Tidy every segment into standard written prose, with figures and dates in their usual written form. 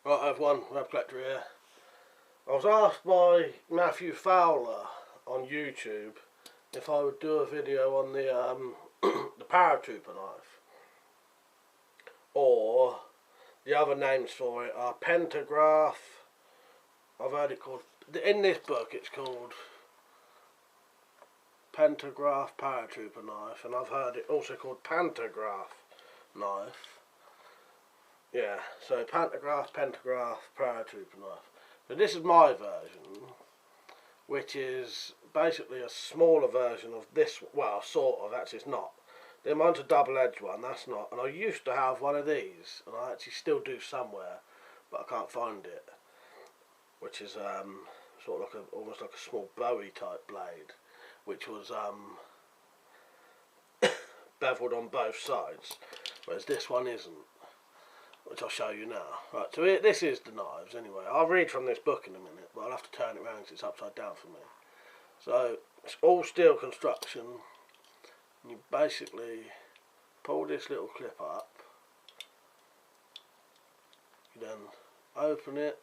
Right, I have one WeaponCollector here. I was asked by Matthew Fowler on YouTube if I would do a video on the the Paratrooper knife, or the other names for it are Pantograph. I've heard it called, in this book it's called Pantograph Paratrooper knife, and I've heard it also called Pantograph knife. Yeah, so Pantograph, Paratrooper knife. So this is my version, which is basically a smaller version of this. Well, sort of. Actually, it's not. Mine's a double-edged one. That's not. And I used to have one of these, and I actually still do somewhere, but I can't find it. Which is sort of like almost like a small Bowie type blade, which was beveled on both sides, whereas this one isn't, which I'll show you now. Right, so this is the knives anyway. I'll read from this book in a minute, but I'll have to turn it around because it's upside down for me. So it's all steel construction. You basically pull this little clip up, you then open it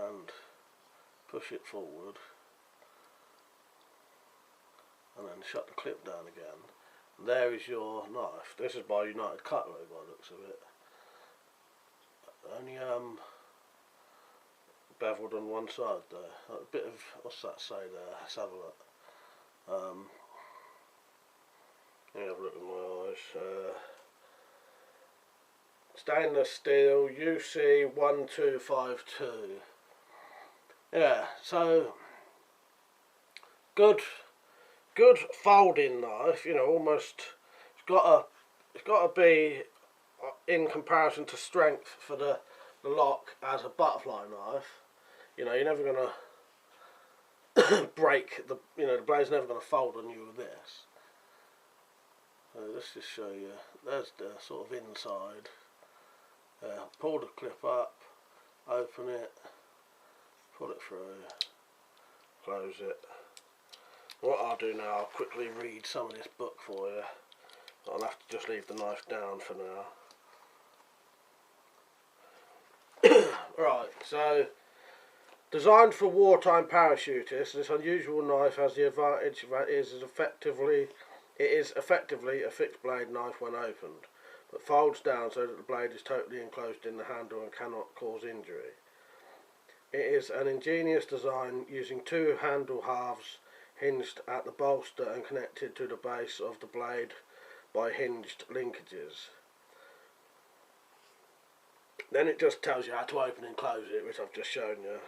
and push it forward, and then shut the clip down again. And there is your knife. This is by United Cutlery by the looks of it. Only beveled on one side there. A bit of, what's that say there? Let's have a look. Let me have a look at my eyes. Stainless steel UC 1252. Yeah, so good folding knife. You know, almost it's got to be in comparison to strength for the lock as a butterfly knife. You know, you're never gonna break the. You know, the blade's never gonna fold on you with this. So let's just show you. There's the sort of inside. Pull the clip up, open it, pull it through, close it. What I'll do now, I'll quickly read some of this book for you. I'll have to just leave the knife down for now. Right, so designed for wartime parachutists, this unusual knife has the advantage that it is effectively a fixed blade knife when opened, but folds down so that the blade is totally enclosed in the handle and cannot cause injury. It is an ingenious design using two handle halves hinged at the bolster and connected to the base of the blade by hinged linkages. Then it just tells you how to open and close it, which I've just shown you.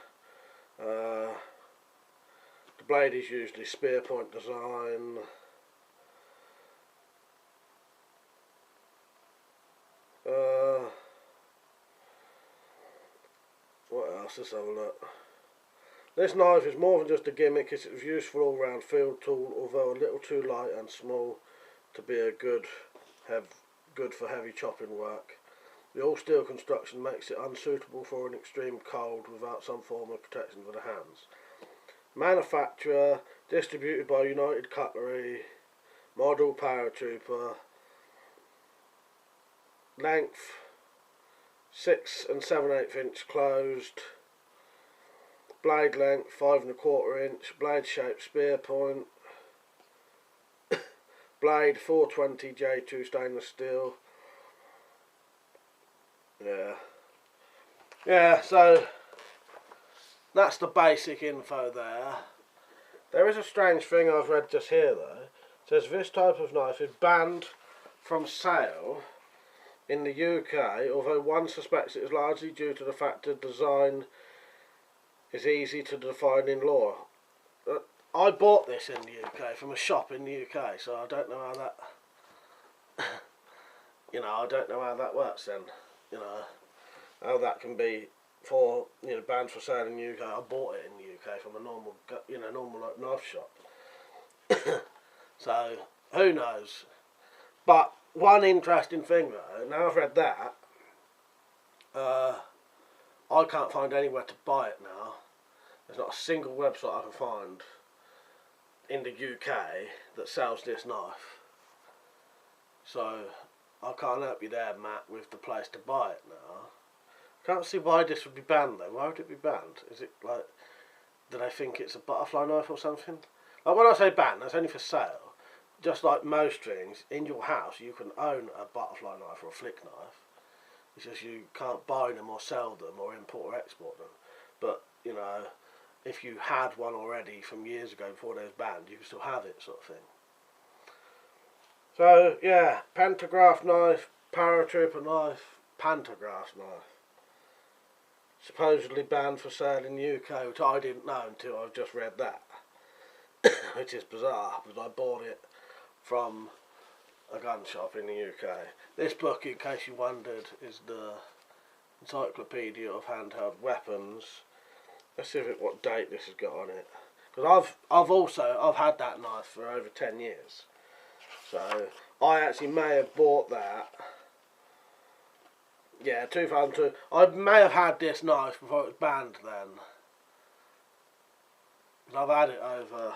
The blade is usually spear point design. What else? Let's have a look. This knife is more than just a gimmick. It's a useful all-round field tool, although a little too light and small to be good for heavy chopping work. The all-steel construction makes it unsuitable for an extreme cold without some form of protection for the hands. Manufacturer, distributed by United Cutlery, model Paratrooper, length 6 7/8 inch closed, blade length 5 1/4 inch, blade shape spear point, blade 420 J2 stainless steel. Yeah, so that's the basic info there. There is a strange thing I've read just here though. It says this type of knife is banned from sale in the UK, although one suspects it is largely due to the fact the design is easy to define in law. I bought this in the UK from a shop in the UK, so I don't know how that you know, I don't know how that works then. You know, how that can be banned for sale in the UK. I bought it in the UK from a normal knife shop. So who knows? But one interesting thing though, now I've read that, I can't find anywhere to buy it now. There's not a single website I can find in the UK that sells this knife. So I can't help you there, Matt, with the place to buy it now. Can't see why this would be banned though. Why would it be banned? Is it like, do they think it's a butterfly knife or something? Like when I say banned, that's only for sale. Just like most things, in your house you can own a butterfly knife or a flick knife. It's just you can't buy them or sell them or import or export them. But, you know, if you had one already from years ago before they was banned, you can still have it, sort of thing. So, yeah, pantograph knife, paratrooper knife, pantograph knife. Supposedly banned for sale in the UK, which I didn't know until I've just read that. Which is bizarre, because I bought it from a gun shop in the UK. This book, in case you wondered, is the Encyclopedia of Handheld Weapons. Let's see what date this has got on it. Because I've had that knife for over 10 years. So I actually may have bought that. Yeah, 2002. I may have had this knife before it was banned then. I've had it over.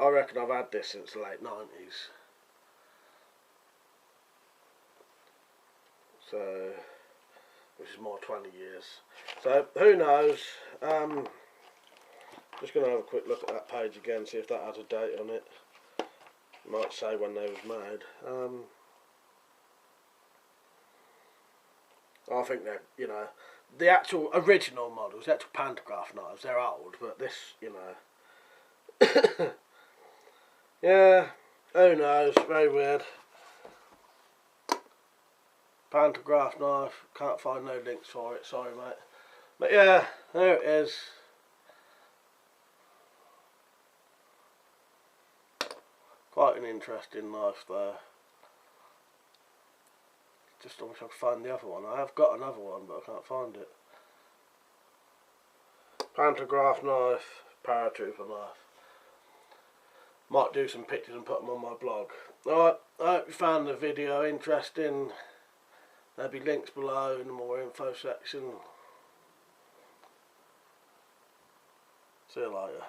I reckon I've had this since the late 90s. So, which is more 20 years. So, who knows? Just going to have a quick look at that page again, see if that has a date on it. Might say when they was made. I think they're, you know, the actual original models, the actual pantograph knives, they're old, but this, you know. Yeah, who knows, very weird. Pantograph knife, can't find no links for it, sorry mate. But yeah, there it is. Quite an interesting knife though. Just I wish I could find the other one. I have got another one, but I can't find it. Pantograph knife, paratrooper knife. Might do some pictures and put them on my blog. Alright, I hope you found the video interesting. There'll be links below in the more info section. See you later.